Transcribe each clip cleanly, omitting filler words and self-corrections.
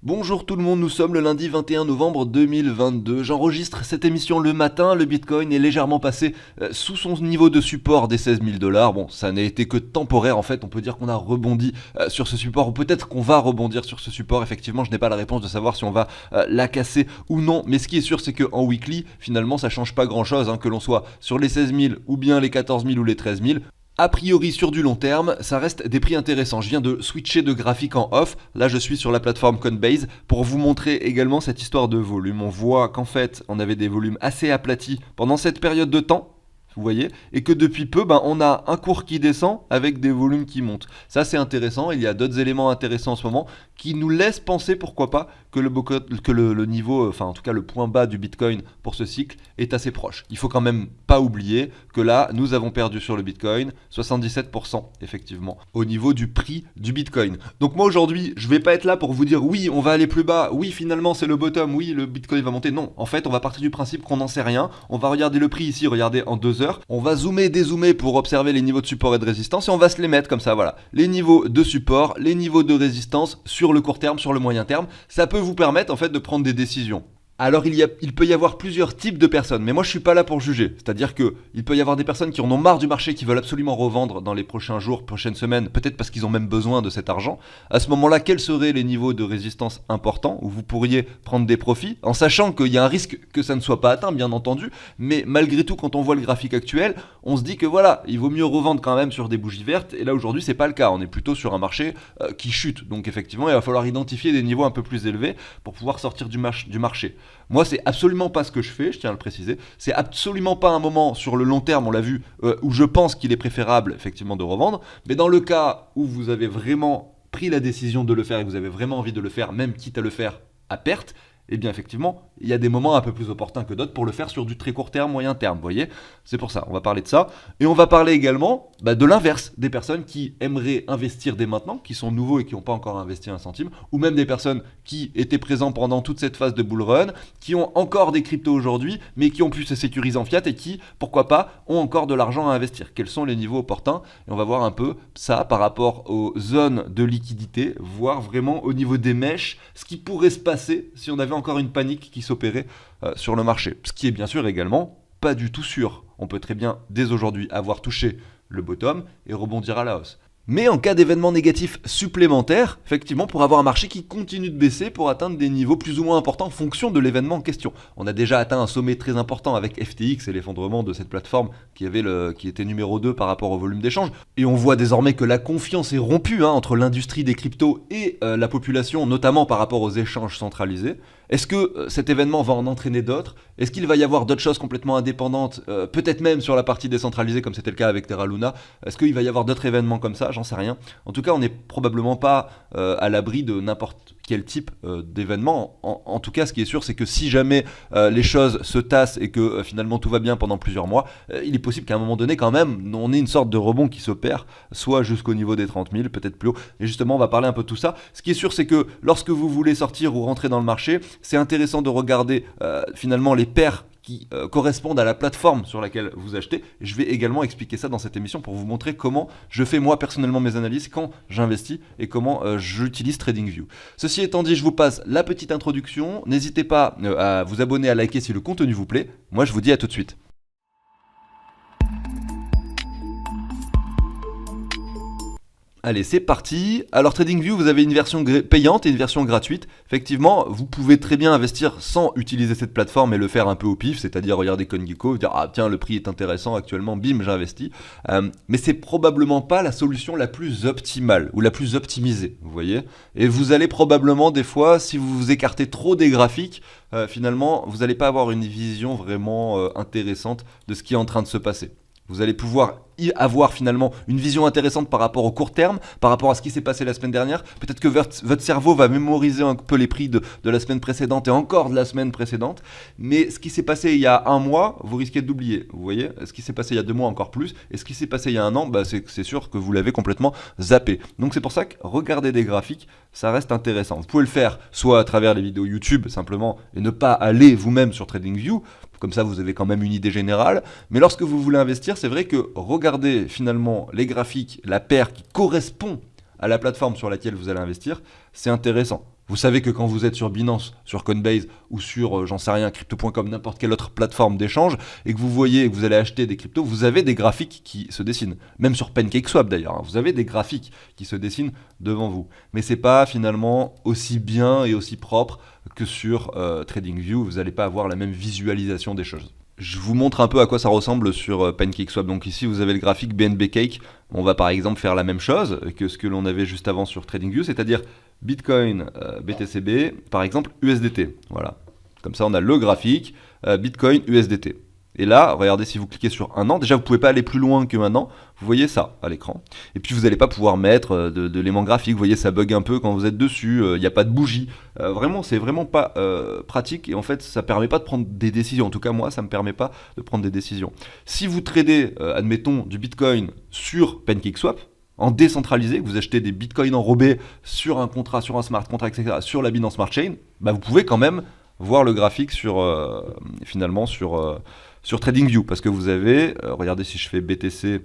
Bonjour tout le monde, nous sommes le lundi 21 novembre 2022. J'enregistre cette émission le matin, le Bitcoin est légèrement passé sous son niveau de support des 16 000 $. Bon, ça n'a été que temporaire en fait, on peut dire qu'on a rebondi sur ce support, ou peut-être qu'on va rebondir sur ce support. Effectivement, je n'ai pas la réponse de savoir si on va la casser ou non, mais ce qui est sûr c'est qu'en weekly, finalement ça change pas grand chose, que l'on soit sur les 16 000 ou bien les 14 000 ou les 13 000. A priori sur du long terme, ça reste des prix intéressants. Je viens de switcher de graphique en off. Là, je suis sur la plateforme Coinbase pour vous montrer également cette histoire de volume. On voit qu'en fait, on avait des volumes assez aplatis pendant cette période de temps. Vous voyez, et que depuis peu, on a un cours qui descend avec des volumes qui montent. Ça, c'est intéressant. Il y a d'autres éléments intéressants en ce moment qui nous laissent penser, pourquoi pas, que le niveau, enfin en tout cas le point bas du Bitcoin pour ce cycle est assez proche. Il faut quand même pas oublier que là, nous avons perdu sur le Bitcoin 77% effectivement au niveau du prix du Bitcoin. Donc moi aujourd'hui, je vais pas être là pour vous dire oui, on va aller plus bas, oui finalement c'est le bottom, oui le Bitcoin va monter. Non, en fait, on va partir du principe qu'on n'en sait rien. On va regarder le prix ici, regardez en 2 heures. On va zoomer, dézoomer pour observer les niveaux de support et de résistance et on va se les mettre comme ça, voilà. Les niveaux de support, les niveaux de résistance sur le court terme, sur le moyen terme. Ça peut vous permettre en fait de prendre des décisions. Alors il peut y avoir plusieurs types de personnes, mais moi je suis pas là pour juger. C'est-à-dire que il peut y avoir des personnes qui en ont marre du marché, qui veulent absolument revendre dans les prochains jours, prochaines semaines, peut-être parce qu'ils ont même besoin de cet argent. À ce moment-là, quels seraient les niveaux de résistance importants où vous pourriez prendre des profits, en sachant qu'il y a un risque que ça ne soit pas atteint, bien entendu, mais malgré tout, quand on voit le graphique actuel, on se dit que voilà, il vaut mieux revendre quand même sur des bougies vertes, et là aujourd'hui c'est pas le cas, on est plutôt sur un marché qui chute. Donc effectivement, il va falloir identifier des niveaux un peu plus élevés pour pouvoir sortir du marché. Moi, c'est absolument pas ce que je fais, je tiens à le préciser. C'est absolument pas un moment sur le long terme, on l'a vu, où je pense qu'il est préférable effectivement de revendre. Mais dans le cas où vous avez vraiment pris la décision de le faire et que vous avez vraiment envie de le faire, même quitte à le faire à perte, eh bien effectivement, il y a des moments un peu plus opportuns que d'autres pour le faire sur du très court terme, moyen terme, vous voyez. C'est pour ça, on va parler de ça. Et on va parler également de l'inverse, des personnes qui aimeraient investir dès maintenant, qui sont nouveaux et qui n'ont pas encore investi un centime, ou même des personnes qui étaient présentes pendant toute cette phase de bull run, qui ont encore des cryptos aujourd'hui, mais qui ont pu se sécuriser en fiat et qui, pourquoi pas, ont encore de l'argent à investir. Quels sont les niveaux opportuns? Et on va voir un peu ça par rapport aux zones de liquidité, voir vraiment au niveau des mèches, ce qui pourrait se passer si on avait encore une panique qui s'opérait sur le marché. Ce qui est bien sûr également pas du tout sûr. On peut très bien dès aujourd'hui avoir touché le bottom et rebondir à la hausse. Mais en cas d'événements négatifs supplémentaires, effectivement, pour avoir un marché qui continue de baisser pour atteindre des niveaux plus ou moins importants en fonction de l'événement en question. On a déjà atteint un sommet très important avec FTX et l'effondrement de cette plateforme qui était numéro 2 par rapport au volume d'échange. Et on voit désormais que la confiance est rompue entre l'industrie des cryptos et la population, notamment par rapport aux échanges centralisés. Est-ce que cet événement va en entraîner d'autres? Est-ce qu'il va y avoir d'autres choses complètement indépendantes, peut-être même sur la partie décentralisée comme c'était le cas avec Terra Luna? Est-ce qu'il va y avoir d'autres événements comme ça? J'en sais rien. En tout cas, on n'est probablement pas à l'abri de n'importe quel type d'événement. En tout cas, ce qui est sûr, c'est que si jamais les choses se tassent et que finalement tout va bien pendant plusieurs mois, il est possible qu'à un moment donné, quand même, on ait une sorte de rebond qui s'opère, soit jusqu'au niveau des 30 000, peut-être plus haut. Et justement, on va parler un peu de tout ça. Ce qui est sûr, c'est que lorsque vous voulez sortir ou rentrer dans le marché, c'est intéressant de regarder finalement les paires qui correspondent à la plateforme sur laquelle vous achetez. Je vais également expliquer ça dans cette émission pour vous montrer comment je fais moi personnellement mes analyses quand j'investis et comment j'utilise TradingView. Ceci étant dit, je vous passe la petite introduction. N'hésitez pas à vous abonner, à liker si le contenu vous plaît. Moi, je vous dis à tout de suite. Allez, c'est parti. Alors TradingView, vous avez une version payante et une version gratuite. Effectivement, vous pouvez très bien investir sans utiliser cette plateforme et le faire un peu au pif, c'est-à-dire regarder CoinGecko, dire ah tiens le prix est intéressant actuellement, bim j'investis. Mais c'est probablement pas la solution la plus optimale ou la plus optimisée, vous voyez. Et vous allez probablement des fois, si vous vous écartez trop des graphiques, finalement vous n'allez pas avoir une vision vraiment intéressante de ce qui est en train de se passer. Vous allez pouvoir avoir finalement une vision intéressante par rapport au court terme, par rapport à ce qui s'est passé la semaine dernière. Peut-être que votre cerveau va mémoriser un peu les prix de la semaine précédente et encore de la semaine précédente. Mais ce qui s'est passé il y a un mois, vous risquez d'oublier. Vous voyez, ce qui s'est passé il y a 2 mois encore plus. Et ce qui s'est passé il y a un an, c'est sûr que vous l'avez complètement zappé. Donc c'est pour ça que regarder des graphiques, ça reste intéressant. Vous pouvez le faire soit à travers les vidéos YouTube simplement et ne pas aller vous-même sur TradingView. Comme ça, vous avez quand même une idée générale. Mais lorsque vous voulez investir, c'est vrai que regardez finalement les graphiques, la paire qui correspond à la plateforme sur laquelle vous allez investir, c'est intéressant. Vous savez que quand vous êtes sur Binance, sur Coinbase ou sur, j'en sais rien, crypto.com, n'importe quelle autre plateforme d'échange, et que vous voyez que vous allez acheter des cryptos, vous avez des graphiques qui se dessinent. Même sur PancakeSwap d'ailleurs, hein, vous avez des graphiques qui se dessinent devant vous. Mais c'est pas finalement aussi bien et aussi propre que sur TradingView. Vous n'allez pas avoir la même visualisation des choses. Je vous montre un peu à quoi ça ressemble sur PancakeSwap. Donc ici, vous avez le graphique BNB Cake. On va par exemple faire la même chose que ce que l'on avait juste avant sur TradingView, c'est-à-dire Bitcoin, BTCB, par exemple USDT. Voilà. Comme ça, on a le graphique Bitcoin, USDT. Et là, regardez, si vous cliquez sur un an, déjà vous pouvez pas aller plus loin que un an, vous voyez ça à l'écran. Et puis vous n'allez pas pouvoir mettre de l'élément graphique, vous voyez ça bug un peu quand vous êtes dessus, il n'y a pas de bougie. Vraiment, c'est vraiment pas pratique et en fait ça permet pas de prendre des décisions. En tout cas moi, ça me permet pas de prendre des décisions. Si vous tradez, admettons, du Bitcoin sur PancakeSwap, en décentralisé, que vous achetez des bitcoins enrobés sur un contrat, sur un smart contract, etc., sur la Binance Smart Chain, bah vous pouvez quand même voir le graphique finalement sur TradingView, parce que vous avez, regardez si je fais BTC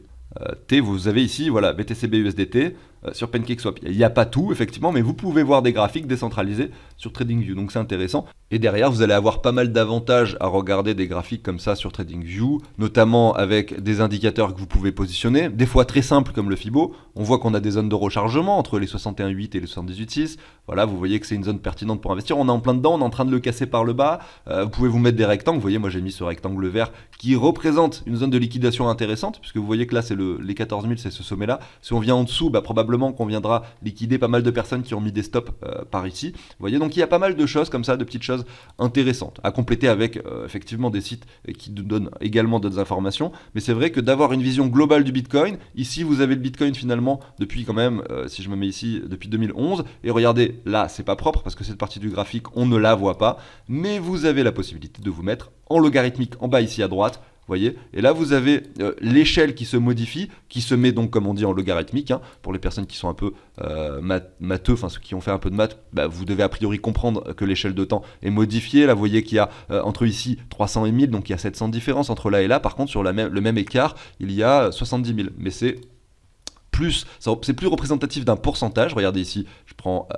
T, vous avez ici, voilà, BTCB USDT sur PancakeSwap. Il n'y a pas tout, effectivement, mais vous pouvez voir des graphiques décentralisés sur TradingView, donc c'est intéressant. Et derrière, vous allez avoir pas mal d'avantages à regarder des graphiques comme ça sur TradingView, notamment avec des indicateurs que vous pouvez positionner, des fois très simples comme le Fibo. On voit qu'on a des zones de rechargement entre les 61,8 et les 78,6. Voilà, vous voyez que c'est une zone pertinente pour investir. On est en plein dedans, on est en train de le casser par le bas. Vous pouvez vous mettre des rectangles. Vous voyez, moi j'ai mis ce rectangle vert qui représente une zone de liquidation intéressante, puisque vous voyez que là, c'est les 14 000, c'est ce sommet-là. Si on vient en dessous, bah, probablement qu'on viendra liquider pas mal de personnes qui ont mis des stops par ici. Vous voyez, donc il y a pas mal de choses comme ça, de petites choses intéressantes à compléter avec effectivement des sites qui nous donnent également d'autres informations. Mais c'est vrai que d'avoir une vision globale du Bitcoin, ici vous avez le Bitcoin finalement depuis quand même, si je me mets ici, depuis 2011. Et regardez, là c'est pas propre parce que cette partie du graphique on ne la voit pas, mais vous avez la possibilité de vous mettre en logarithmique en bas ici à droite. Voyez, et là vous avez l'échelle qui se modifie, qui se met donc comme on dit en logarithmique, hein, pour les personnes qui sont un peu matheux, enfin ceux qui ont fait un peu de maths, bah, vous devez a priori comprendre que l'échelle de temps est modifiée. Là vous voyez qu'il y a entre ici 300 et 1000, donc il y a 700 de différence entre là et là. Par contre sur le même écart il y a 70 000, mais c'est plus représentatif d'un pourcentage. Regardez ici, je prends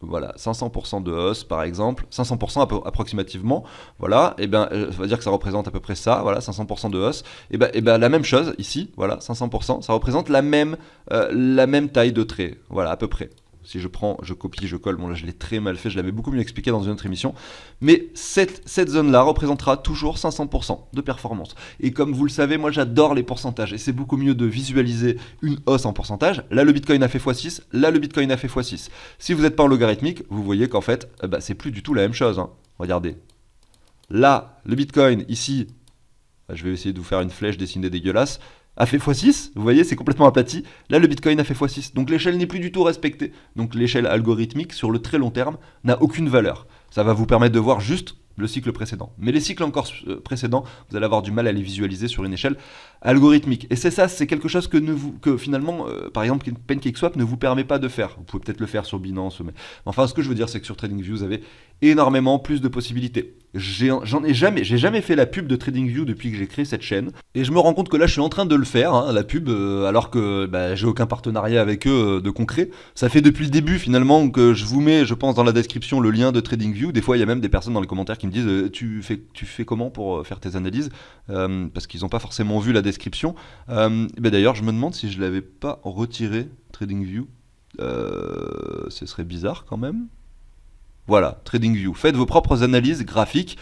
voilà, 500% de hausse par exemple, 500% approximativement, voilà, et bien ça veut dire que ça représente à peu près ça, voilà, 500% de hausse, et ben la même chose ici, voilà, 500%, ça représente la même taille de trait, voilà, à peu près. Si je prends, je copie, je colle, bon là je l'ai très mal fait, je l'avais beaucoup mieux expliqué dans une autre émission, mais cette zone-là représentera toujours 500% de performance. Et comme vous le savez, moi j'adore les pourcentages, et c'est beaucoup mieux de visualiser une hausse en pourcentage. Là le Bitcoin a fait x6, là le Bitcoin a fait x6. Si vous n'êtes pas en logarithmique, vous voyez qu'en fait, c'est plus du tout la même chose, hein. Regardez. Là, le Bitcoin, ici, je vais essayer de vous faire une flèche dessinée dégueulasse, a fait x6, vous voyez, c'est complètement aplati. Là, le Bitcoin a fait x6. Donc l'échelle n'est plus du tout respectée. Donc l'échelle algorithmique, sur le très long terme, n'a aucune valeur. Ça va vous permettre de voir juste le cycle précédent. Mais les cycles encore précédents, vous allez avoir du mal à les visualiser sur une échelle algorithmique. Et c'est quelque chose que finalement, par exemple, PancakeSwap ne vous permet pas de faire. Vous pouvez peut-être le faire sur Binance, mais enfin, ce que je veux dire, c'est que sur TradingView, vous avez énormément plus de possibilités. J'ai jamais fait la pub de TradingView depuis que j'ai créé cette chaîne, et je me rends compte que là, je suis en train de le faire, hein, la pub, alors que j'ai aucun partenariat avec eux de concret. Ça fait depuis le début finalement que je vous mets, je pense, dans la description le lien de TradingView. Des fois, il y a même des personnes dans les commentaires qui me disent tu fais comment pour faire tes analyses, parce qu'ils n'ont pas forcément vu la description. D'ailleurs, je me demande si je l'avais pas retiré TradingView. Ce serait bizarre quand même. Voilà, TradingView. Faites vos propres analyses graphiques.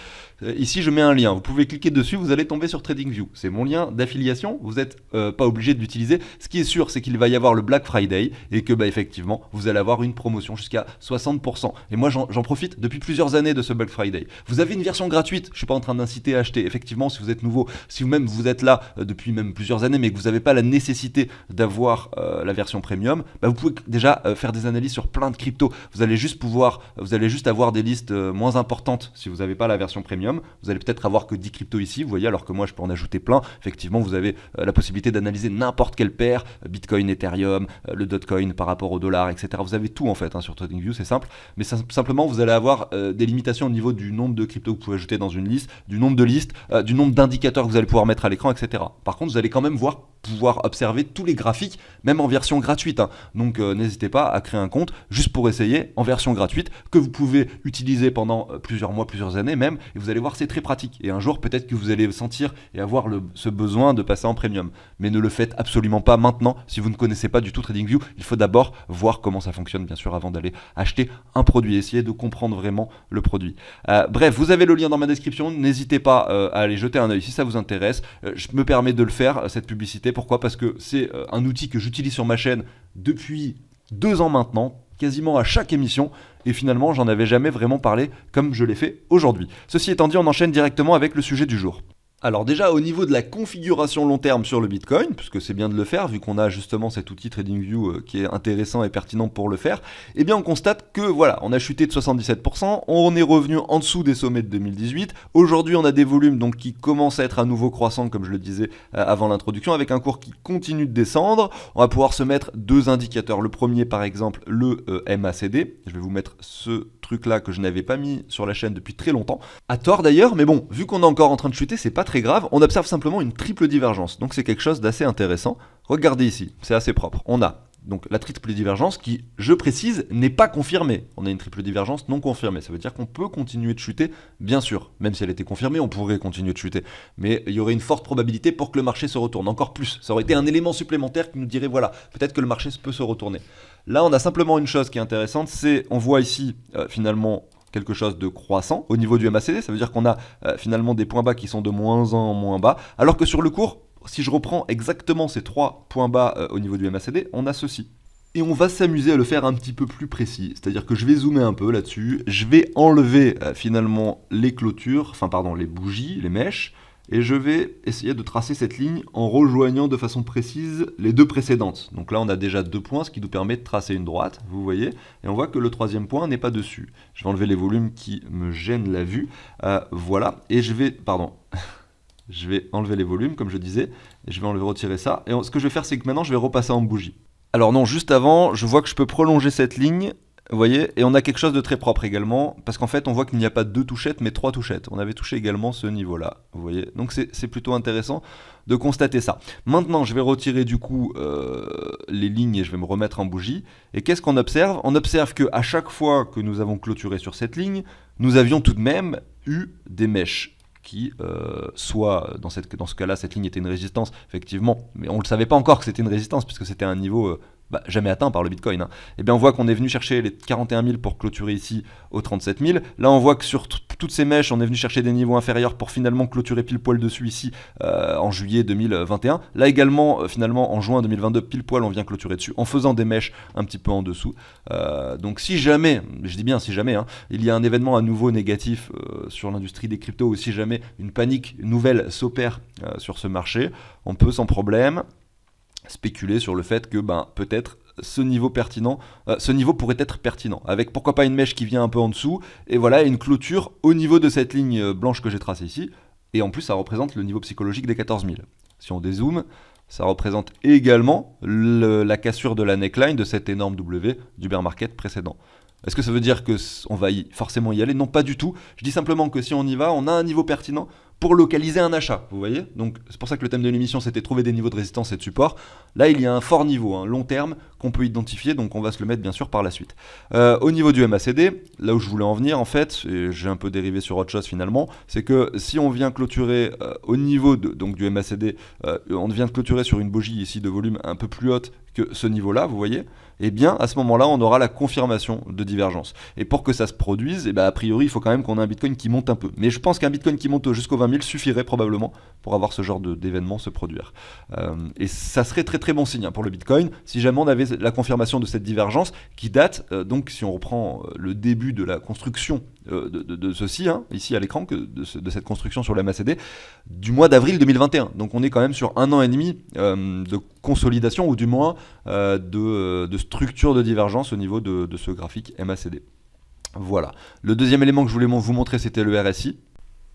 Ici, je mets un lien. Vous pouvez cliquer dessus, vous allez tomber sur TradingView. C'est mon lien d'affiliation. Vous n'êtes pas obligé de l'utiliser. Ce qui est sûr, c'est qu'il va y avoir le Black Friday et que, effectivement, vous allez avoir une promotion jusqu'à 60%. Et moi, j'en profite depuis plusieurs années de ce Black Friday. Vous avez une version gratuite. Je ne suis pas en train d'inciter à acheter. Effectivement, si vous êtes nouveau, si vous-même vous êtes là depuis même plusieurs années, mais que vous n'avez pas la nécessité d'avoir la version premium, vous pouvez déjà faire des analyses sur plein de cryptos. Vous allez juste avoir des listes moins importantes si vous n'avez pas la version premium. premium. Vous allez peut-être avoir que 10 cryptos ici, vous voyez, alors que moi je peux en ajouter plein. Effectivement, vous avez la possibilité d'analyser n'importe quelle paire, Bitcoin, Ethereum, le Dogecoin par rapport au dollar, etc. Vous avez tout en fait sur TradingView, c'est simple. Mais simplement, vous allez avoir des limitations au niveau du nombre de cryptos que vous pouvez ajouter dans une liste, du nombre de listes, du nombre d'indicateurs que vous allez pouvoir mettre à l'écran, etc. Par contre, vous allez quand même pouvoir observer tous les graphiques, même en version gratuite. Donc n'hésitez pas à créer un compte juste pour essayer en version gratuite que vous pouvez utiliser pendant plusieurs mois, plusieurs années même, et vous allez voir, c'est très pratique. Et un jour, peut-être que vous allez sentir et avoir ce besoin de passer en premium. Mais ne le faites absolument pas maintenant si vous ne connaissez pas du tout TradingView. Il faut d'abord voir comment ça fonctionne, bien sûr, avant d'aller acheter un produit, essayer de comprendre vraiment le produit. Bref, vous avez le lien dans ma description, n'hésitez pas à aller jeter un œil si ça vous intéresse. Je me permets de le faire, cette publicité. Pourquoi ? Parce que c'est un outil que j'utilise sur ma chaîne depuis 2 ans maintenant, quasiment à chaque émission, et finalement j'en avais jamais vraiment parlé comme je l'ai fait aujourd'hui. Ceci étant dit, on enchaîne directement avec le sujet du jour. Alors déjà, au niveau de la configuration long terme sur le Bitcoin, puisque c'est bien de le faire, vu qu'on a justement cet outil TradingView qui est intéressant et pertinent pour le faire, eh bien on constate que voilà, on a chuté de 77%, on est revenu en dessous des sommets de 2018, aujourd'hui on a des volumes donc qui commencent à être à nouveau croissants, comme je le disais avant l'introduction, avec un cours qui continue de descendre. On va pouvoir se mettre 2 indicateurs, le premier par exemple, le MACD, je vais vous mettre ce truc là que je n'avais pas mis sur la chaîne depuis très longtemps, à tort d'ailleurs, mais bon, vu qu'on est encore en train de chuter, c'est pas très grave, on observe simplement une triple divergence, donc c'est quelque chose d'assez intéressant. Regardez ici, c'est assez propre, on a donc la triple divergence qui, je précise, n'est pas confirmée. On a une triple divergence non confirmée, ça veut dire qu'on peut continuer de chuter, bien sûr, même si elle était confirmée, on pourrait continuer de chuter, mais il y aurait une forte probabilité pour que le marché se retourne, encore plus, ça aurait été un élément supplémentaire qui nous dirait, voilà, peut-être que le marché peut se retourner. Là, on a simplement une chose qui est intéressante, c'est, on voit ici, finalement, quelque chose de croissant au niveau du MACD, ça veut dire qu'on a finalement des points bas qui sont de moins en moins bas, alors que sur le cours, si je reprends exactement ces 3 points bas au niveau du MACD, on a ceci. Et on va s'amuser à le faire un petit peu plus précis, c'est-à-dire que je vais zoomer un peu là-dessus, je vais enlever finalement les clôtures, enfin pardon, les bougies, les mèches, et je vais essayer de tracer cette ligne en rejoignant de façon précise les 2 précédentes. Donc là on a déjà 2 points, ce qui nous permet de tracer une droite, vous voyez, et on voit que le 3e point n'est pas dessus. Je vais enlever les volumes qui me gênent la vue, voilà, et je vais enlever les volumes comme je disais, et je vais enlever, retirer ça, et ce que je vais faire c'est que maintenant je vais repasser en bougie. Alors non, juste avant, je vois que je peux prolonger cette ligne, vous voyez, et on a quelque chose de très propre également, parce qu'en fait on voit qu'il n'y a pas 2 touchettes mais 3 touchettes. On avait touché également ce niveau-là, vous voyez. Donc c'est plutôt intéressant de constater ça. Maintenant je vais retirer du coup les lignes et je vais me remettre en bougie. Et qu'est-ce qu'on observe ? On observe qu'à chaque fois que nous avons clôturé sur cette ligne, nous avions tout de même eu des mèches qui, soit dans ce cas-là, cette ligne était une résistance, effectivement, mais on ne le savait pas encore que c'était une résistance, puisque c'était un niveau jamais atteint par le Bitcoin. Et bien on voit qu'on est venu chercher les 41 000 pour clôturer ici aux 37 000. Là on voit que sur toutes ces mèches, on est venu chercher des niveaux inférieurs pour finalement clôturer pile poil dessus ici en juillet 2021. Là également, finalement en juin 2022, pile poil on vient clôturer dessus en faisant des mèches un petit peu en dessous. Donc si jamais, je dis bien si jamais, il y a un événement à nouveau négatif sur l'industrie des cryptos, ou si jamais une panique nouvelle s'opère sur ce marché, on peut sans problème spéculer sur le fait que peut-être ce niveau pourrait être pertinent, avec pourquoi pas une mèche qui vient un peu en dessous, et voilà une clôture au niveau de cette ligne blanche que j'ai tracée ici, et en plus ça représente le niveau psychologique des 14 000. Si on dézoome, ça représente également la cassure de la neckline de cet énorme W du bear market précédent. Est-ce que ça veut dire qu'on va forcément y aller ? Non, pas du tout. Je dis simplement que si on y va, on a un niveau pertinent pour localiser un achat, vous voyez ? Donc c'est pour ça que le thème de l'émission c'était trouver des niveaux de résistance et de support. Là il y a un fort niveau, un long terme qu'on peut identifier, donc on va se le mettre bien sûr par la suite. Au niveau du MACD, là où je voulais en venir en fait, et j'ai un peu dérivé sur autre chose finalement, c'est que si on vient clôturer au niveau donc du MACD, on vient de clôturer sur une bougie ici de volume un peu plus haute que ce niveau-là, vous voyez, et bien à ce moment-là on aura la confirmation de divergence. Et pour que ça se produise, a priori il faut quand même qu'on ait un Bitcoin qui monte un peu. Mais je pense qu'un Bitcoin qui monte jusqu'aux 20 000 suffirait probablement pour avoir ce genre d'événement se produire. Et ça serait très très bon signe pour le Bitcoin si jamais on avait la confirmation de cette divergence qui date, donc si on reprend le début de la construction de ceci, ici à l'écran, de cette construction sur la MACD, du mois d'avril 2021. Donc on est quand même sur 1 an et demi de consolidation, ou du moins de structure de divergence au niveau de ce graphique MACD. Voilà. Le deuxième élément que je voulais vous montrer, c'était le RSI.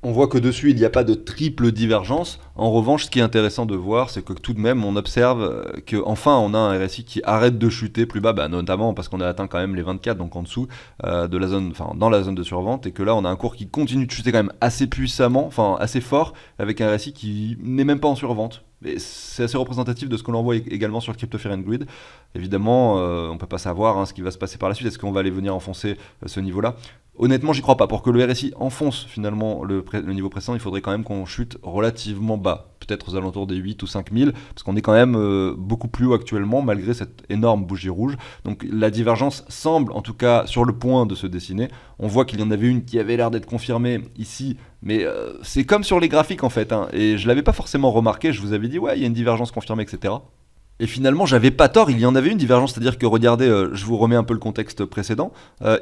On voit que dessus, il n'y a pas de triple divergence. En revanche, ce qui est intéressant de voir, c'est que tout de même, on observe qu'enfin, on a un RSI qui arrête de chuter plus bas, notamment parce qu'on a atteint quand même les 24, donc en dessous de la zone, enfin dans la zone de survente, et que là, on a un cours qui continue de chuter quand même assez puissamment, enfin assez fort, avec un RSI qui n'est même pas en survente. Et c'est assez représentatif de ce que l'on voit également sur le Crypto Fear and Greed. Évidemment, on ne peut pas savoir ce qui va se passer par la suite. Est-ce qu'on va aller venir enfoncer ce niveau-là? Honnêtement, j'y crois pas. Pour que le RSI enfonce finalement le niveau précédent, il faudrait quand même qu'on chute relativement bas. Peut-être aux alentours des 8 ou 5 000, parce qu'on est quand même beaucoup plus haut actuellement, malgré cette énorme bougie rouge. Donc la divergence semble, en tout cas, sur le point de se dessiner. On voit qu'il y en avait une qui avait l'air d'être confirmée ici, mais c'est comme sur les graphiques en fait. Et je l'avais pas forcément remarqué, je vous avais dit, ouais, il y a une divergence confirmée, etc. Et finalement, j'avais pas tort, il y en avait une divergence, c'est-à-dire que regardez, je vous remets un peu le contexte précédent.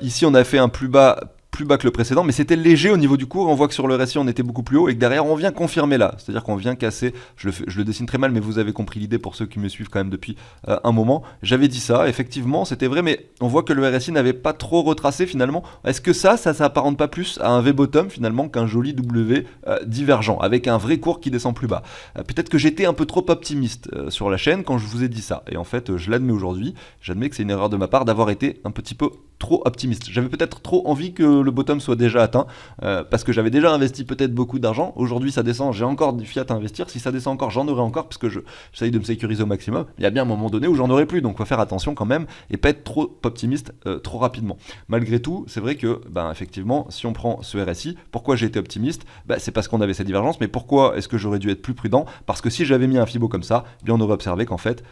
Ici, on a fait un plus bas que le précédent, mais c'était léger au niveau du cours. On voit que sur le RSI, on était beaucoup plus haut et que derrière, on vient confirmer là. C'est-à-dire qu'on vient casser. Je le dessine très mal, mais vous avez compris l'idée pour ceux qui me suivent quand même depuis un moment. J'avais dit ça, effectivement, c'était vrai, mais on voit que le RSI n'avait pas trop retracé finalement. Est-ce que ça s'apparente pas plus à un V-bottom finalement qu'un joli W divergent, avec un vrai cours qui descend plus bas? Peut-être que j'étais un peu trop optimiste sur la chaîne quand je vous ai dit ça. Et en fait, je l'admets aujourd'hui. J'admets que c'est une erreur de ma part d'avoir été un petit peu trop optimiste. J'avais peut-être trop envie que le bottom soit déjà atteint, parce que j'avais déjà investi peut-être beaucoup d'argent. Aujourd'hui ça descend, j'ai encore du fiat à investir. Si ça descend encore, j'en aurai encore, parce que j'essaye de me sécuriser au maximum. Il y a bien un moment donné où j'en aurai plus, donc faut faire attention quand même et pas être trop optimiste trop rapidement. Malgré tout, c'est vrai que effectivement, si on prend ce RSI, pourquoi j'ai été optimiste? C'est parce qu'on avait cette divergence. Mais pourquoi est-ce que j'aurais dû être plus prudent? Parce que si j'avais mis un Fibo comme ça, bien on aurait observé qu'en fait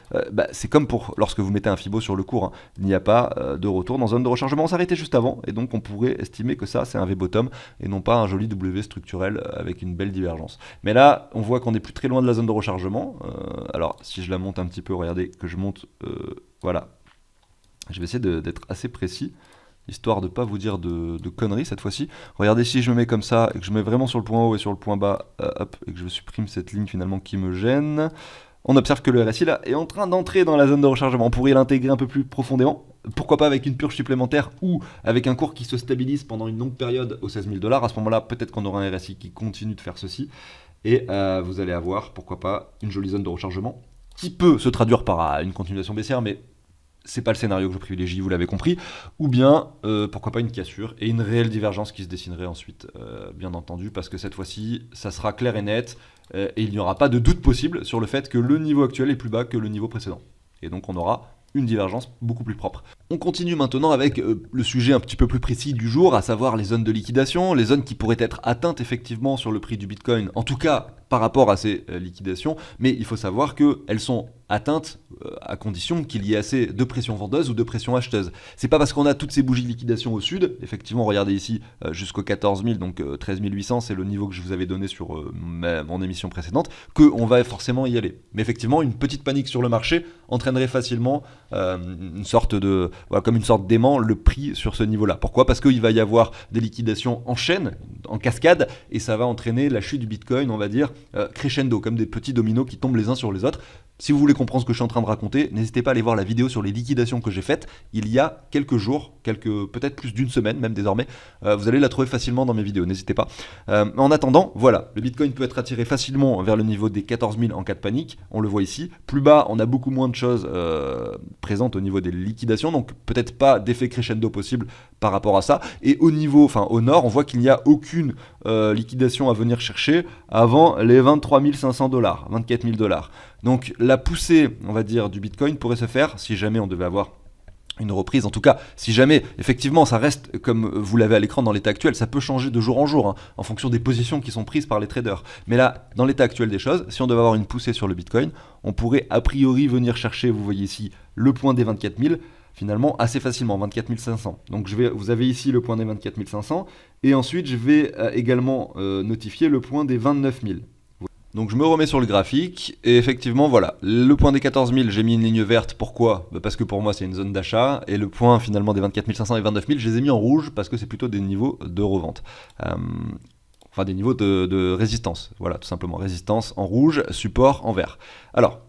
c'est comme pour lorsque vous mettez un Fibo sur le cours, il n'y a pas de retour dans zone de rechargement, on s'arrêtait juste avant, et donc on pourrait estimer que ça c'est un V-bottom et non pas un joli W structurel avec une belle divergence. Mais là on voit qu'on est plus très loin de la zone de rechargement. Alors si je la monte un petit peu, regardez que je monte, voilà, je vais essayer d'être assez précis, histoire de ne pas vous dire de conneries cette fois-ci. Regardez, si je me mets comme ça et que je mets vraiment sur le point haut et sur le point bas, hop, et que je supprime cette ligne finalement qui me gêne, on observe que le RSI là est en train d'entrer dans la zone de rechargement. On pourrait l'intégrer un peu plus profondément, pourquoi pas avec une purge supplémentaire ou avec un cours qui se stabilise pendant une longue période aux 16 000 $. À ce moment-là, peut-être qu'on aura un RSI qui continue de faire ceci, et vous allez avoir, pourquoi pas, une jolie zone de rechargement qui peut se traduire par une continuation baissière, mais c'est pas le scénario que je privilégie, vous l'avez compris, ou bien pourquoi pas une cassure et une réelle divergence qui se dessinerait ensuite, bien entendu, parce que cette fois-ci ça sera clair et net, et il n'y aura pas de doute possible sur le fait que le niveau actuel est plus bas que le niveau précédent, et donc on aura une divergence beaucoup plus propre. On continue maintenant avec le sujet un petit peu plus précis du jour, à savoir les zones de liquidation, les zones qui pourraient être atteintes effectivement sur le prix du Bitcoin, en tout cas par rapport à ces liquidations, mais il faut savoir qu'elles sont atteintes à condition qu'il y ait assez de pression vendeuse ou de pression acheteuse. C'est pas parce qu'on a toutes ces bougies de liquidation au sud, effectivement regardez ici jusqu'au 14 000, donc 13 800 c'est le niveau que je vous avais donné sur mon émission précédente, qu'on va forcément y aller. Mais effectivement une petite panique sur le marché entraînerait facilement une sorte de, voilà, comme une sorte d'aimant, le prix sur ce niveau-là. Pourquoi? Parce qu'il va y avoir des liquidations en chaîne, en cascade, et ça va entraîner la chute du Bitcoin, on va dire, crescendo, comme des petits dominos qui tombent les uns sur les autres. Si vous voulez comprendre ce que je suis en train de raconter, n'hésitez pas à aller voir la vidéo sur les liquidations que j'ai faites il y a quelques jours, peut-être plus d'une semaine même désormais. Vous allez la trouver facilement dans mes vidéos, n'hésitez pas. En attendant, voilà, le Bitcoin peut être attiré facilement vers le niveau des 14 000 en cas de panique, on le voit ici. Plus bas, on a beaucoup moins de choses présentes au niveau des liquidations, donc peut-être pas d'effet crescendo possible par rapport à ça. Et au niveau, enfin au nord, on voit qu'il n'y a aucune liquidation à venir chercher avant les 23 500 $, 24 000 $. Donc la poussée, on va dire, du Bitcoin pourrait se faire si jamais on devait avoir une reprise. En tout cas, si jamais, effectivement, ça reste comme vous l'avez à l'écran dans l'état actuel, ça peut changer de jour en jour, en fonction des positions qui sont prises par les traders. Mais là, dans l'état actuel des choses, si on devait avoir une poussée sur le Bitcoin, on pourrait a priori venir chercher, vous voyez ici, le point des 24 000, finalement assez facilement, 24 500. Donc vous avez ici le point des 24 500, et ensuite je vais également notifier le point des 29 000. Donc je me remets sur le graphique, et effectivement voilà, le point des 14 000, j'ai mis une ligne verte, pourquoi? Parce que pour moi c'est une zone d'achat, et le point finalement des 24 500 et 29 000, je les ai mis en rouge, parce que c'est plutôt des niveaux de revente. Enfin des niveaux de résistance, voilà tout simplement, résistance en rouge, support en vert. Alors,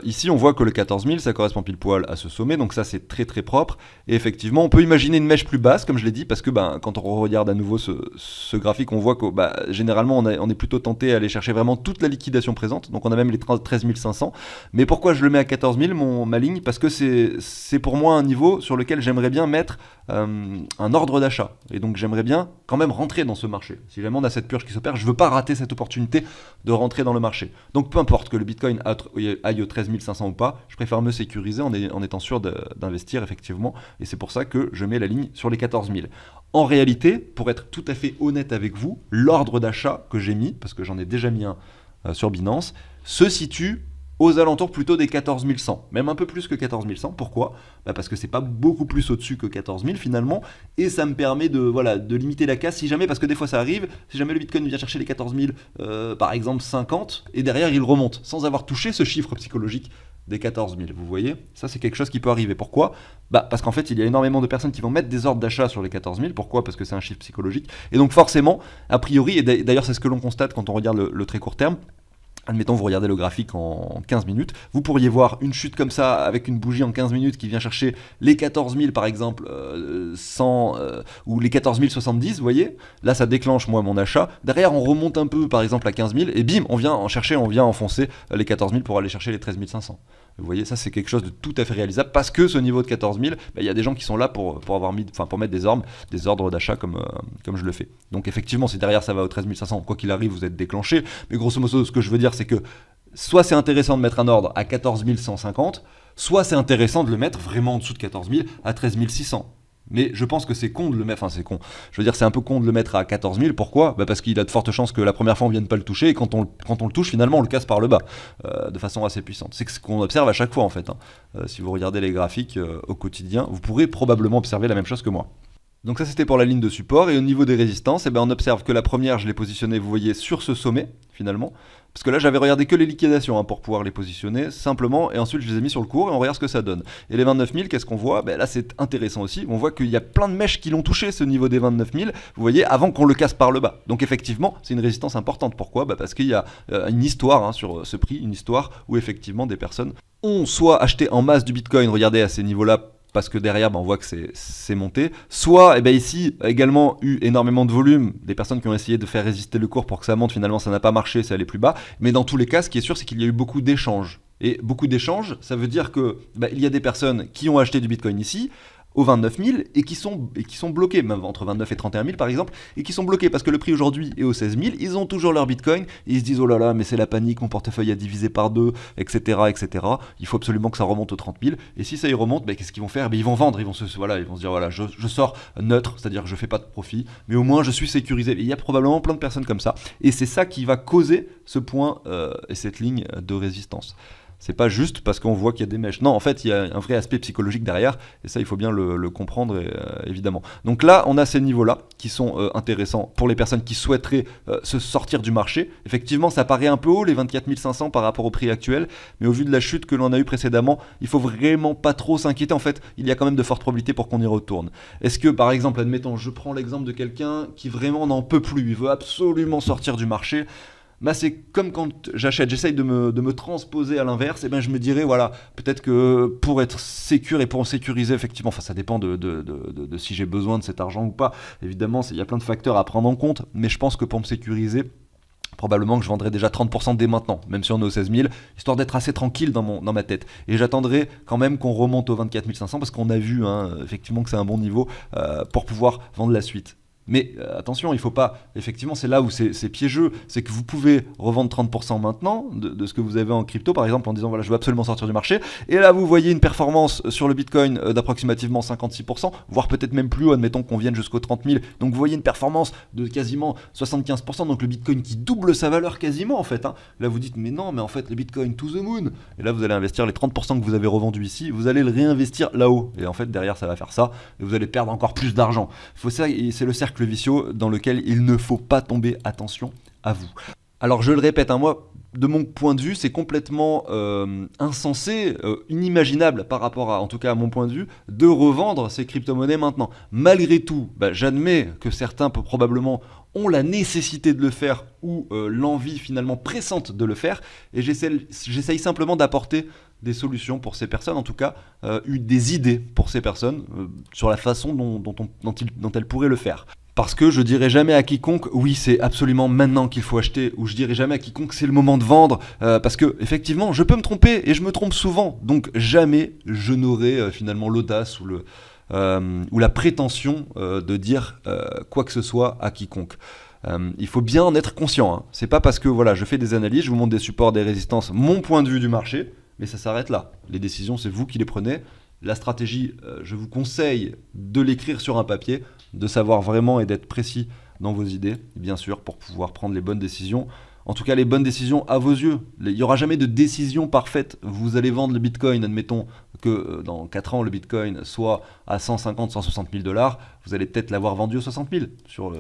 Ici, on voit que le 14 000, ça correspond pile poil à ce sommet, donc ça c'est très très propre. Et effectivement, on peut imaginer une mèche plus basse, comme je l'ai dit, parce que quand on regarde à nouveau ce graphique, on voit que généralement on est plutôt tenté à aller chercher vraiment toute la liquidation présente, donc on a même les 13 500. Mais pourquoi je le mets à 14 000, ma ligne? Parce que c'est pour moi un niveau sur lequel j'aimerais bien mettre un ordre d'achat. Et donc j'aimerais bien quand même rentrer dans ce marché. Si jamais on a cette purge qui s'opère, je veux pas rater cette opportunité de rentrer dans le marché. Donc peu importe que le Bitcoin aille au 13 500 ou pas, je préfère me sécuriser en étant sûr d'investir effectivement, et c'est pour ça que je mets la ligne sur les 14 000. En réalité, pour être tout à fait honnête avec vous, l'ordre d'achat que j'ai mis, parce que j'en ai déjà mis un sur Binance, se situe aux alentours plutôt des 14 100, même un peu plus que 14 100. Pourquoi ? Parce que c'est pas beaucoup plus au-dessus que 14 000 finalement, et ça me permet de limiter la casse si jamais, parce que des fois ça arrive, si jamais le Bitcoin vient chercher les 14 000, par exemple 50, et derrière il remonte, sans avoir touché ce chiffre psychologique des 14 000, vous voyez, ça c'est quelque chose qui peut arriver. Pourquoi ? Parce qu'en fait il y a énormément de personnes qui vont mettre des ordres d'achat sur les 14 000, pourquoi ? Parce que c'est un chiffre psychologique, et donc forcément, a priori, et d'ailleurs c'est ce que l'on constate quand on regarde le très court terme. Admettons, vous regardez le graphique en 15 minutes, vous pourriez voir une chute comme ça avec une bougie en 15 minutes qui vient chercher les 14 000 par exemple, 100 ou les 14 070, vous voyez. Là, ça déclenche moi mon achat. Derrière, on remonte un peu par exemple à 15 000 et bim, on vient enfoncer les 14 000 pour aller chercher les 13 500. Vous voyez, ça c'est quelque chose de tout à fait réalisable parce que ce niveau de 14 000, il y a des gens qui sont là pour mettre des ordres d'achat comme je le fais. Donc effectivement, si derrière ça va au 13 500, quoi qu'il arrive, vous êtes déclenché. Mais grosso modo, ce que je veux dire, c'est que soit c'est intéressant de mettre un ordre à 14 150, soit c'est intéressant de le mettre vraiment en dessous de 14 000 à 13 600. Mais je pense que c'est con de le mettre, enfin c'est con, je veux dire c'est un peu con de le mettre à 14 000, pourquoi ? Parce qu'il a de fortes chances que la première fois on vienne pas le toucher, et quand on le touche finalement on le casse par le bas, de façon assez puissante. C'est ce qu'on observe à chaque fois en fait, hein. Si vous regardez les graphiques au quotidien, vous pourrez probablement observer la même chose que moi. Donc ça c'était pour la ligne de support, et au niveau des résistances, on observe que la première je l'ai positionnée, vous voyez, sur ce sommet finalement, parce que là j'avais regardé que les liquidations pour pouvoir les positionner simplement, et ensuite je les ai mis sur le cours et on regarde ce que ça donne. Et les 29 000, qu'est-ce qu'on voit ? Là c'est intéressant aussi, on voit qu'il y a plein de mèches qui l'ont touché ce niveau des 29 000, vous voyez, avant qu'on le casse par le bas. Donc effectivement c'est une résistance importante. Pourquoi ? Parce qu'il y a une histoire sur ce prix, une histoire où effectivement des personnes ont soit acheté en masse du Bitcoin, regardez à ces niveaux-là, parce que derrière on voit que c'est monté, soit ici également eu énormément de volume, des personnes qui ont essayé de faire résister le cours pour que ça monte, finalement ça n'a pas marché, c'est allé plus bas, mais dans tous les cas ce qui est sûr c'est qu'il y a eu beaucoup d'échanges, et beaucoup d'échanges ça veut dire que il y a des personnes qui ont acheté du Bitcoin ici aux 29 000 et qui sont bloqués, même entre 29 et 31 000 par exemple, et qui sont bloqués parce que le prix aujourd'hui est aux 16 000, ils ont toujours leur Bitcoin, et ils se disent oh là là mais c'est la panique, mon portefeuille a divisé par deux, etc., il faut absolument que ça remonte aux 30 000, et si ça y remonte, qu'est-ce qu'ils vont faire ? Ils vont vendre, ils vont se dire voilà, je sors neutre, c'est-à-dire que je fais pas de profit, mais au moins je suis sécurisé. Et il y a probablement plein de personnes comme ça, et c'est ça qui va causer ce point et cette ligne de résistance. C'est pas juste parce qu'on voit qu'il y a des mèches. Non, en fait, il y a un vrai aspect psychologique derrière, et ça, il faut bien le comprendre, évidemment. Donc là, on a ces niveaux-là qui sont intéressants pour les personnes qui souhaiteraient se sortir du marché. Effectivement, ça paraît un peu haut, les 24 500 par rapport au prix actuel, mais au vu de la chute que l'on a eue précédemment, il faut vraiment pas trop s'inquiéter. En fait, il y a quand même de fortes probabilités pour qu'on y retourne. Est-ce que, par exemple, admettons, je prends l'exemple de quelqu'un qui vraiment n'en peut plus, il veut absolument sortir du marché. C'est comme quand j'achète, j'essaye de me transposer à l'inverse, et je me dirais, voilà, peut-être que pour être sécure et pour en sécuriser, effectivement, ça dépend de si j'ai besoin de cet argent ou pas, évidemment, il y a plein de facteurs à prendre en compte, mais je pense que pour me sécuriser, probablement que je vendrai déjà 30% dès maintenant, même si on est aux 16 000, histoire d'être assez tranquille dans ma tête. Et j'attendrai quand même qu'on remonte aux 24 500, parce qu'on a vu effectivement que c'est un bon niveau pour pouvoir vendre la suite. Mais attention, il faut pas, effectivement c'est là où c'est piégeux, c'est que vous pouvez revendre 30% maintenant de ce que vous avez en crypto par exemple en disant voilà je veux absolument sortir du marché, et là vous voyez une performance sur le Bitcoin d'approximativement 56%, voire peut-être même plus haut, admettons qu'on vienne jusqu'aux 30 000, donc vous voyez une performance de quasiment 75%, donc le Bitcoin qui double sa valeur quasiment en fait, Là vous dites mais non, mais en fait le Bitcoin to the moon, et là vous allez investir les 30% que vous avez revendu ici, vous allez le réinvestir là-haut, et en fait derrière ça va faire ça, et vous allez perdre encore plus d'argent. C'est le cercle vicieux dans lequel il ne faut pas tomber, attention à vous. Alors je le répète, moi, de mon point de vue, c'est complètement insensé, inimaginable par rapport à, en tout cas à mon point de vue, de revendre ces crypto-monnaies maintenant. Malgré tout, j'admets que certains probablement ont la nécessité de le faire ou l'envie finalement pressante de le faire, et j'essaye simplement d'apporter des solutions pour ces personnes, en tout cas des idées pour ces personnes sur la façon dont elles pourraient le faire. Parce que je dirais jamais à quiconque oui c'est absolument maintenant qu'il faut acheter, ou je dirais jamais à quiconque c'est le moment de vendre, parce que effectivement je peux me tromper et je me trompe souvent, donc jamais je n'aurai finalement l'audace ou la prétention de dire quoi que ce soit à quiconque. Il faut bien en être conscient, hein. C'est pas parce que voilà, je fais des analyses, je vous montre des supports, des résistances, mon point de vue du marché, mais ça s'arrête là. Les décisions, c'est vous qui les prenez. La stratégie, je vous conseille de l'écrire sur un papier, de savoir vraiment et d'être précis dans vos idées, bien sûr, pour pouvoir prendre les bonnes décisions. En tout cas, les bonnes décisions à vos yeux. Il n'y aura jamais de décision parfaite. Vous allez vendre le Bitcoin, admettons que dans 4 ans, le Bitcoin soit à 150, 160 000 dollars. Vous allez peut-être l'avoir vendu aux 60 000,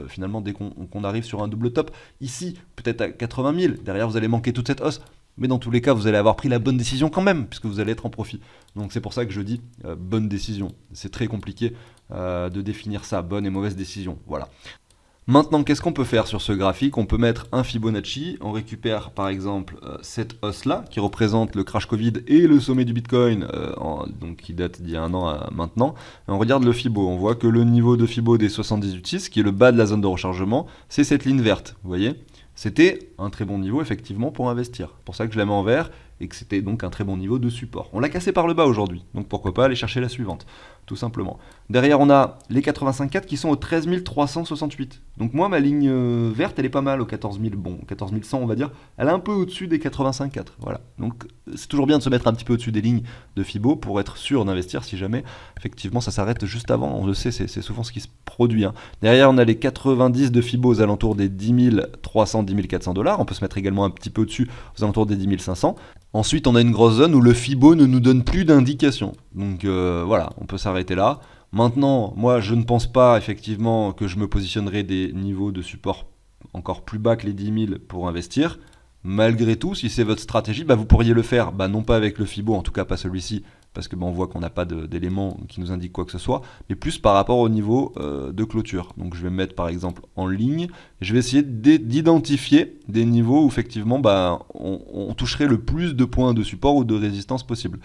finalement, dès qu'on arrive sur un double top. Ici, peut-être à 80 000. Derrière, vous allez manquer toute cette hausse. Mais dans tous les cas, vous allez avoir pris la bonne décision quand même, puisque vous allez être en profit. Donc c'est pour ça que je dis bonne décision. C'est très compliqué de définir ça, bonne et mauvaise décision. Voilà. Maintenant, qu'est-ce qu'on peut faire sur ce graphique? On peut mettre un Fibonacci, on récupère par exemple cette hausse-là, qui représente le crash Covid et le sommet du Bitcoin, donc qui date d'il y a un an à maintenant. Et on regarde le Fibo, on voit que le niveau de Fibo des 78,6, qui est le bas de la zone de rechargement, c'est cette ligne verte, vous voyez? C'était un très bon niveau effectivement pour investir. C'est pour ça que je la mets en vert et que c'était donc un très bon niveau de support. On l'a cassé par le bas aujourd'hui, donc pourquoi pas aller chercher la suivante, tout simplement. Derrière on a les 85,4 qui sont au 13 368. Donc moi ma ligne verte elle est pas mal au 14 000, bon 14 100 on va dire, elle est un peu au-dessus des 85,4. Voilà, donc c'est toujours bien de se mettre un petit peu au-dessus des lignes de Fibo pour être sûr d'investir si jamais effectivement ça s'arrête juste avant. On le sait, c'est souvent ce qui se produit, hein. Derrière on a les 90 de Fibo aux alentours des 10 300, 10 400 dollars. On peut se mettre également un petit peu au-dessus aux alentours des 10 500. Ensuite, on a une grosse zone où le Fibo ne nous donne plus d'indications. Donc voilà, on peut s'arrêter là. Maintenant, moi, je ne pense pas effectivement que je me positionnerai des niveaux de support encore plus bas que les 10 000 pour investir. Malgré tout, si c'est votre stratégie, vous pourriez le faire, non pas avec le Fibo, en tout cas pas celui-ci, parce que on voit qu'on n'a pas d'éléments qui nous indiquent quoi que ce soit, mais plus par rapport au niveau de clôture. Donc je vais me mettre par exemple en ligne, et je vais essayer d'identifier des niveaux où effectivement on toucherait le plus de points de support ou de résistance possible.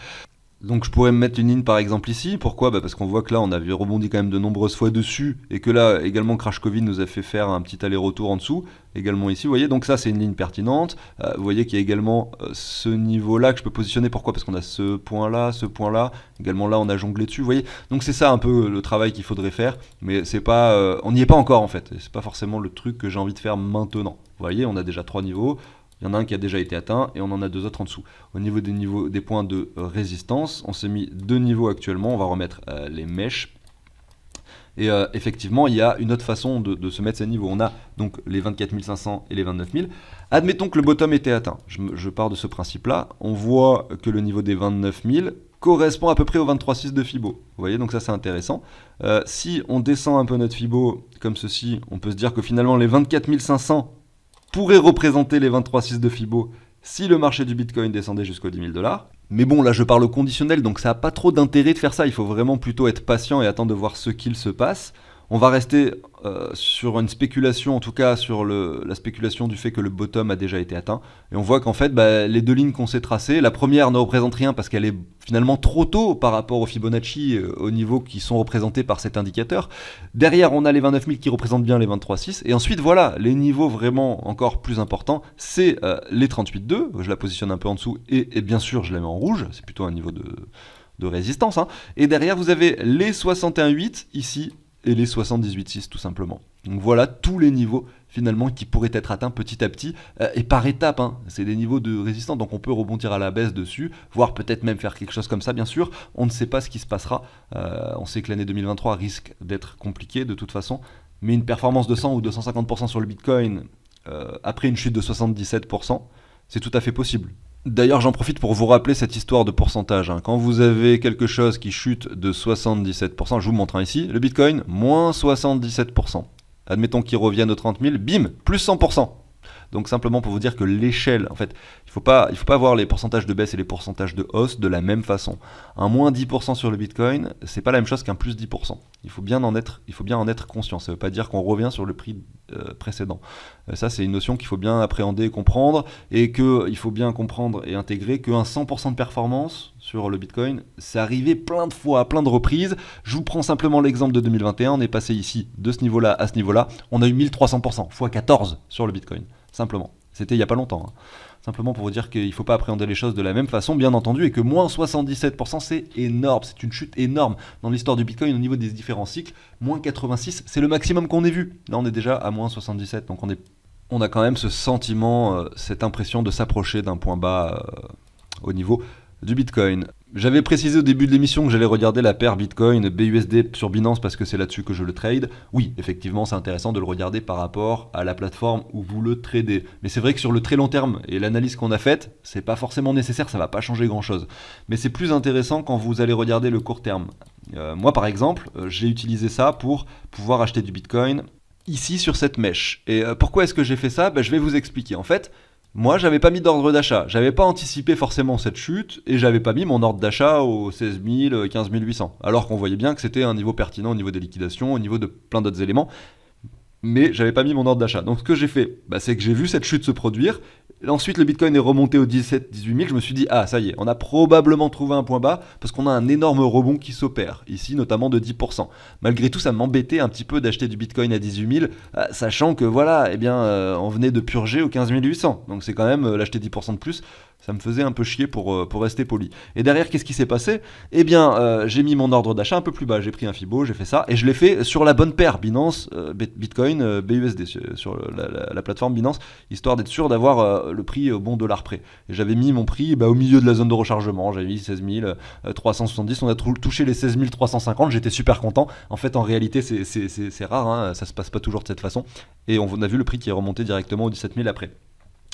Donc je pourrais me mettre une ligne par exemple ici, pourquoi? Parce qu'on voit que là on avait rebondi quand même de nombreuses fois dessus, et que là également Crash Covid nous a fait faire un petit aller-retour en dessous, également ici, vous voyez, donc ça c'est une ligne pertinente. Vous voyez qu'il y a également ce niveau là que je peux positionner, pourquoi? Parce qu'on a ce point là, également là on a jonglé dessus, vous voyez, donc c'est ça un peu le travail qu'il faudrait faire, mais c'est pas, on n'y est pas encore en fait, c'est pas forcément le truc que j'ai envie de faire maintenant. Vous voyez, on a déjà 3 niveaux. Il y en a un qui a déjà été atteint et on en a 2 autres en dessous. Au niveau des points de résistance, on s'est mis 2 niveaux actuellement. On va remettre les mèches. Et effectivement, il y a une autre façon de se mettre ces niveaux. On a donc les 24 500 et les 29 000. Admettons que le bottom était atteint. Je pars de ce principe-là. On voit que le niveau des 29 000 correspond à peu près au 23,6 de Fibo. Vous voyez, donc ça c'est intéressant. Si on descend un peu notre Fibo comme ceci, on peut se dire que finalement les 24 500 pourrait représenter les 23,6 de Fibo si le marché du Bitcoin descendait jusqu'aux 10 000 dollars. Mais bon, là je parle au conditionnel, donc ça n'a pas trop d'intérêt de faire ça. Il faut vraiment plutôt être patient et attendre de voir ce qu'il se passe. On va rester sur une spéculation, en tout cas sur la spéculation du fait que le bottom a déjà été atteint. Et on voit qu'en fait, les 2 lignes qu'on s'est tracées, la première ne représente rien parce qu'elle est finalement trop tôt par rapport au Fibonacci, au niveau qui sont représentés par cet indicateur. Derrière, on a les 29 000 qui représentent bien les 23,6. Et ensuite, voilà, les niveaux vraiment encore plus importants, c'est les 38,2. Je la positionne un peu en dessous et bien sûr, je la mets en rouge. C'est plutôt un niveau de résistance, hein. Et derrière, vous avez les 61,8 ici, et les 78,6 tout simplement. Donc voilà tous les niveaux finalement qui pourraient être atteints petit à petit et par étapes, hein. C'est des niveaux de résistance, donc on peut rebondir à la baisse dessus, voire peut-être même faire quelque chose comme ça, bien sûr. On ne sait pas ce qui se passera. On sait que l'année 2023 risque d'être compliquée de toute façon, mais une performance de 100 ou de 150% sur le Bitcoin après une chute de 77%, c'est tout à fait possible. D'ailleurs, j'en profite pour vous rappeler cette histoire de pourcentage, hein. Quand vous avez quelque chose qui chute de 77%, je vous montre, hein, ici, le Bitcoin, moins 77%. Admettons qu'il revienne aux 30 000, bim, plus 100%. Donc simplement pour vous dire que l'échelle, en fait, il faut pas voir les pourcentages de baisse et les pourcentages de hausse de la même façon. Un moins 10% sur le Bitcoin, c'est pas la même chose qu'un plus 10%. Il faut bien en être conscient. Ça ne veut pas dire qu'on revient sur le prix précédent. Ça, c'est une notion qu'il faut bien appréhender et comprendre, et qu'il faut bien comprendre et intégrer qu'un 100% de performance sur le Bitcoin, c'est arrivé plein de fois, à plein de reprises. Je vous prends simplement l'exemple de 2021. On est passé ici de ce niveau-là à ce niveau-là. On a eu 1300%, x 14 sur le Bitcoin, simplement. C'était il n'y a pas longtemps. Simplement pour vous dire qu'il ne faut pas appréhender les choses de la même façon, bien entendu, et que moins 77%, c'est énorme. C'est une chute énorme dans l'histoire du Bitcoin au niveau des différents cycles. Moins 86, c'est le maximum qu'on ait vu. Là, on est déjà à moins 77, donc on a quand même ce sentiment, cette impression de s'approcher d'un point bas au niveau du Bitcoin. J'avais précisé au début de l'émission que j'allais regarder la paire Bitcoin BUSD sur Binance parce que c'est là-dessus que je le trade. Oui, effectivement, c'est intéressant de le regarder par rapport à la plateforme où vous le tradez. Mais c'est vrai que sur le très long terme et l'analyse qu'on a faite, c'est pas forcément nécessaire, ça va pas changer grand-chose. Mais c'est plus intéressant quand vous allez regarder le court terme. Moi, par exemple, j'ai utilisé ça pour pouvoir acheter du Bitcoin ici sur cette mèche. Et pourquoi est-ce que j'ai fait ça ? Je vais vous expliquer. En fait, moi, j'avais pas mis d'ordre d'achat. J'avais pas anticipé forcément cette chute et j'avais pas mis mon ordre d'achat aux 16 000, 15 800. Alors qu'on voyait bien que c'était un niveau pertinent au niveau des liquidations, au niveau de plein d'autres éléments. Mais j'avais pas mis mon ordre d'achat. Donc ce que j'ai fait, c'est que j'ai vu cette chute se produire. Ensuite, le Bitcoin est remonté aux 17-18 000. Je me suis dit, ah, ça y est, on a probablement trouvé un point bas parce qu'on a un énorme rebond qui s'opère, ici notamment de 10%. Malgré tout, ça m'embêtait un petit peu d'acheter du Bitcoin à 18 000, sachant que voilà, on venait de purger aux 15 800. Donc c'est quand même l'acheter 10% de plus. Ça me faisait un peu chier pour rester poli. Et derrière, qu'est-ce qui s'est passé ? J'ai mis mon ordre d'achat un peu plus bas. J'ai pris un Fibo, j'ai fait ça. Et je l'ai fait sur la bonne paire, Binance, Bitcoin, BUSD, sur la plateforme Binance, histoire d'être sûr d'avoir le prix au bon dollar près. Et j'avais mis mon prix au milieu de la zone de rechargement. J'avais mis 16 370. On a touché les 16 350. J'étais super content. En fait, en réalité, c'est rare. Ça se passe pas toujours de cette façon. Et on a vu le prix qui est remonté directement aux 17 000 après.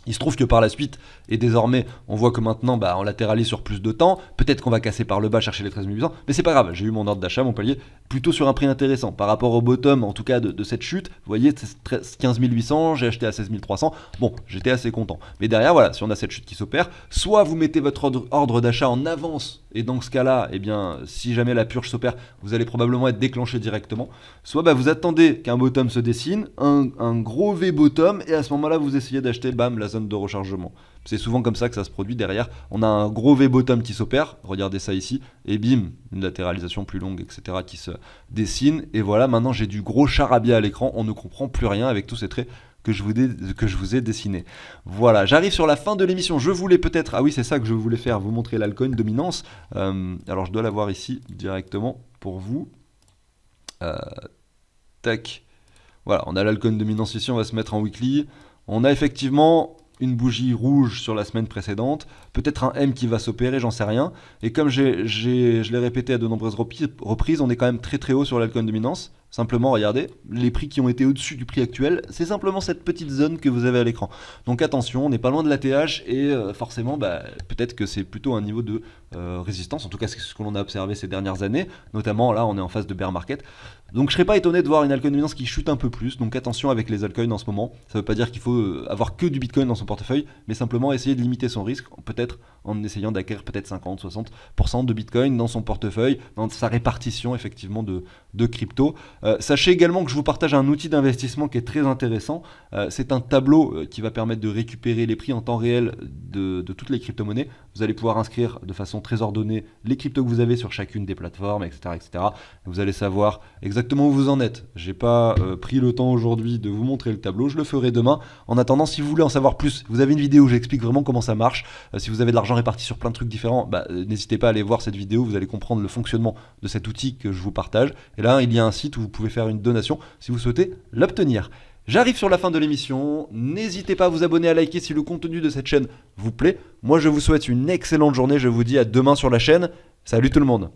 Il se trouve que par la suite, et désormais, on voit que maintenant, on latéralise sur plus de temps. Peut-être qu'on va casser par le bas, chercher les 13 800, mais c'est pas grave. J'ai eu mon ordre d'achat, mon palier, plutôt sur un prix intéressant. Par rapport au bottom, en tout cas, de cette chute, vous voyez, c'est 15 800, j'ai acheté à 16 300. Bon, j'étais assez content. Mais derrière, voilà, si on a cette chute qui s'opère, soit vous mettez votre ordre d'achat en avance, et dans ce cas-là, si jamais la purge s'opère, vous allez probablement être déclenché directement. Soit vous attendez qu'un bottom se dessine, un gros V bottom, et à ce moment-là, vous essayez d'acheter, la zone de rechargement. C'est souvent comme ça que ça se produit. Derrière, on a un gros V bottom qui s'opère, regardez ça ici, et bim, une latéralisation plus longue, etc. qui se dessine, et voilà, maintenant j'ai du gros charabia à l'écran, on ne comprend plus rien avec tous ces traits que je vous ai dessiné. Voilà, j'arrive sur la fin de l'émission. Je voulais peut-être, oui, c'est ça que je voulais faire, vous montrer l'altcoin dominance. Alors je dois l'avoir ici directement pour vous. Tac. Voilà, on a l'altcoin dominance ici, on va se mettre en weekly. On a effectivement une bougie rouge sur la semaine précédente, peut-être un M qui va s'opérer, j'en sais rien. Et comme je l'ai répété à de nombreuses reprises, on est quand même très très haut sur l'altcoin dominance. Simplement, regardez, les prix qui ont été au-dessus du prix actuel, c'est simplement cette petite zone que vous avez à l'écran. Donc attention, on n'est pas loin de l'ATH et forcément, peut-être que c'est plutôt un niveau de résistance. En tout cas, c'est ce que l'on a observé ces dernières années. Notamment, là, on est en phase de bear market. Donc je serais pas étonné de voir une altcoin dominance qui chute un peu plus. Donc attention avec les altcoins en ce moment. Ça veut pas dire qu'il faut avoir que du Bitcoin dans son portefeuille, mais simplement essayer de limiter son risque, peut-être en essayant d'acquérir peut-être 50-60% de Bitcoin dans son portefeuille, dans sa répartition effectivement de crypto. Sachez également que je vous partage un outil d'investissement qui est très intéressant. C'est un tableau qui va permettre de récupérer les prix en temps réel de toutes les crypto-monnaies. Vous allez pouvoir inscrire de façon très ordonnée les cryptos que vous avez sur chacune des plateformes, etc. etc. Vous allez savoir exactement où vous en êtes. J'ai pas pris le temps aujourd'hui de vous montrer le tableau, je le ferai demain. En attendant, si vous voulez en savoir plus, vous avez une vidéo où j'explique vraiment comment ça marche. Si vous avez de l'argent réparti sur plein de trucs différents, n'hésitez pas à aller voir cette vidéo, vous allez comprendre le fonctionnement de cet outil que je vous partage. Et là, il y a un site où vous pouvez faire une donation si vous souhaitez l'obtenir. J'arrive sur la fin de l'émission, n'hésitez pas à vous abonner, à liker si le contenu de cette chaîne vous plaît. Moi je vous souhaite une excellente journée, je vous dis à demain sur la chaîne. Salut tout le monde.